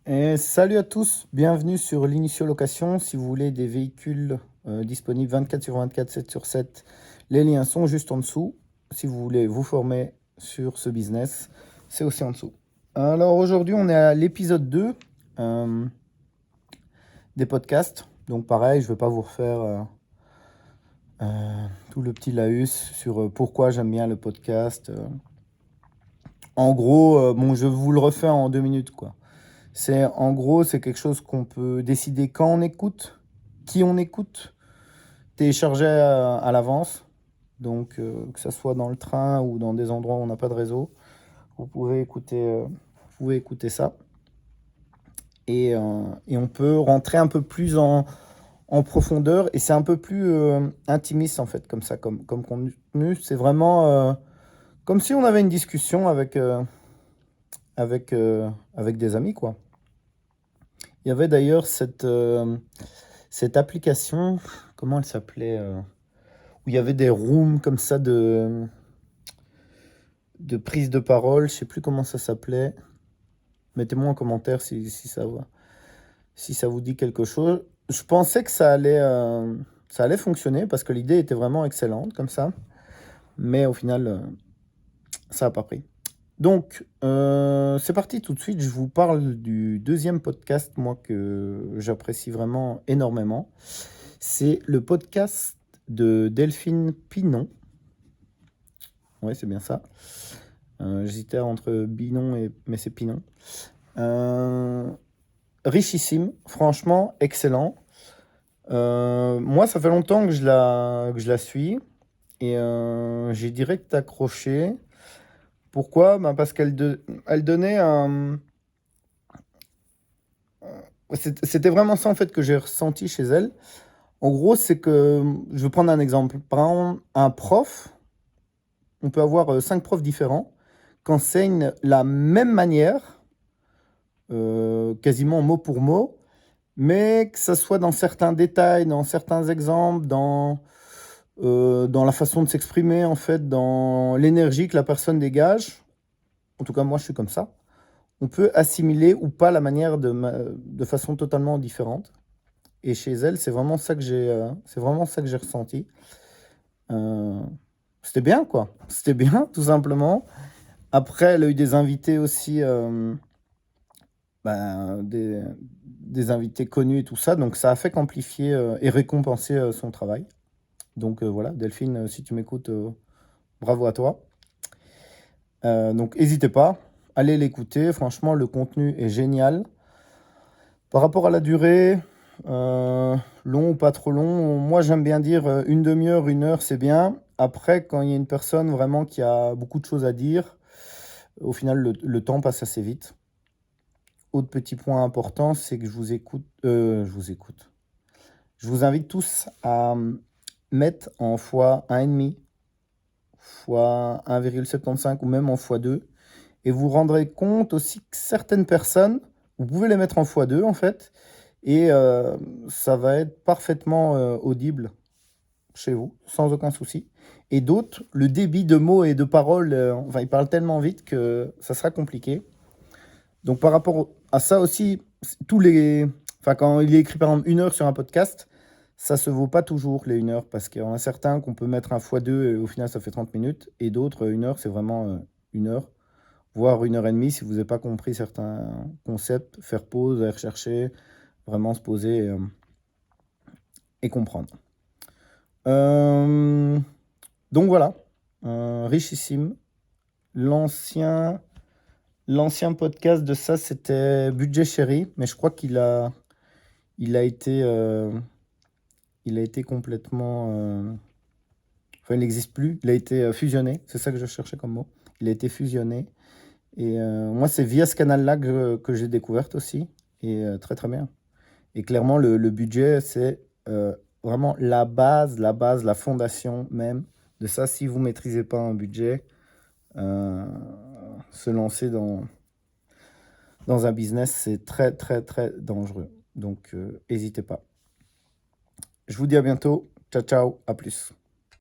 Et salut à tous, bienvenue sur l'Initio Location. Si vous voulez des véhicules disponibles 24 sur 24, 7 sur 7, les liens sont juste en dessous. Si vous voulez vous former sur ce business, c'est aussi en dessous. Alors aujourd'hui, on est à l'épisode 2 euh, des podcasts. Donc pareil, je ne vais pas vous refaire tout le petit laïus sur pourquoi j'aime bien le podcast. En gros, bon, je vous le refais en 2 minutes, quoi. En gros, c'est quelque chose qu'on peut décider quand on écoute, qui on écoute, télécharger à l'avance. Donc, que ce soit dans le train ou dans des endroits où on n'a pas de réseau, vous pouvez écouter ça. Et on peut rentrer un peu plus en profondeur. Et c'est un peu plus intimiste, en fait, comme ça, comme contenu. C'est vraiment comme si on avait une discussion avec des amis, quoi. Il y avait d'ailleurs cette application, comment elle s'appelait où il y avait des rooms comme ça de prise de parole, je sais plus comment ça s'appelait. Mettez-moi en commentaire si ça va, si ça vous dit quelque chose. Je pensais que ça allait fonctionner parce que l'idée était vraiment excellente comme ça, mais au final, ça n'a pas pris. Donc, c'est parti tout de suite. Je vous parle du deuxième podcast, moi, que j'apprécie vraiment énormément. C'est le podcast de Delphine Pinon. Ouais, c'est bien ça. J'hésitais entre Binon mais c'est Pinon. Richissime, franchement, excellent. Moi, ça fait longtemps que je la suis et j'ai direct accroché. Pourquoi? Ben parce elle donnait un... C'était vraiment ça en fait que j'ai ressenti chez elle. En gros, c'est que, je vais prendre un exemple. Par exemple, un prof, on peut avoir 5 profs différents qui enseignent la même manière, quasiment mot pour mot, mais que ça soit dans certains détails, dans certains exemples, dans la façon de s'exprimer, en fait, dans l'énergie que la personne dégage. En tout cas, moi, je suis comme ça. On peut assimiler ou pas la manière de façon totalement différente. Et chez elle, c'est vraiment ça que j'ai ressenti. Euh, C'était bien, quoi. C'était bien, tout simplement. Après, elle a eu des invités aussi, ben, des invités connus et tout ça. Donc, ça a fait qu'amplifier et récompenser son travail. Donc, voilà, Delphine, si tu m'écoutes, bravo à toi. Donc, n'hésitez pas, allez l'écouter. Franchement, le contenu est génial. Par rapport à la durée, long ou pas trop long, moi, j'aime bien dire une demi-heure, 1 heure, c'est bien. Après, quand il y a une personne vraiment qui a beaucoup de choses à dire, au final, le temps passe assez vite. Autre petit point important, c'est que je vous écoute. Je vous invite tous à mettre en fois 1,5, fois 1,75 ou même en fois 2. Et vous vous rendrez compte aussi que certaines personnes, vous pouvez les mettre en fois 2 en fait, et ça va être parfaitement audible chez vous, sans aucun souci. Et d'autres, le débit de mots et de paroles, enfin, ils parlent tellement vite que ça sera compliqué. Donc par rapport à ça aussi, enfin quand il est écrit par exemple 1 heure sur un podcast, ça se vaut pas toujours les 1 heure parce qu'il y en a certains qu'on peut mettre un fois 2 et au final ça fait 30 minutes et d'autres 1 heure c'est vraiment 1 heure, voire 1 heure et demie si vous n'avez pas compris certains concepts, faire pause, aller rechercher, vraiment se poser et comprendre. Euh, donc voilà, richissime. L'ancien L'ancien podcast de ça, c'était Budget Chéri, mais je crois il a été, euh, il a été complètement, enfin, il n'existe plus. Il a été fusionné. C'est ça que je cherchais comme mot. Il a été fusionné. Et moi, c'est via ce canal-là que j'ai découvert aussi. Et très très bien. Et clairement, le budget, c'est vraiment la base, la fondation même de ça. Si vous maîtrisez pas un budget, euh, se lancer dans un business, c'est très, très, très dangereux. Donc, n'hésitez pas. Je vous dis à bientôt. Ciao, ciao. À plus.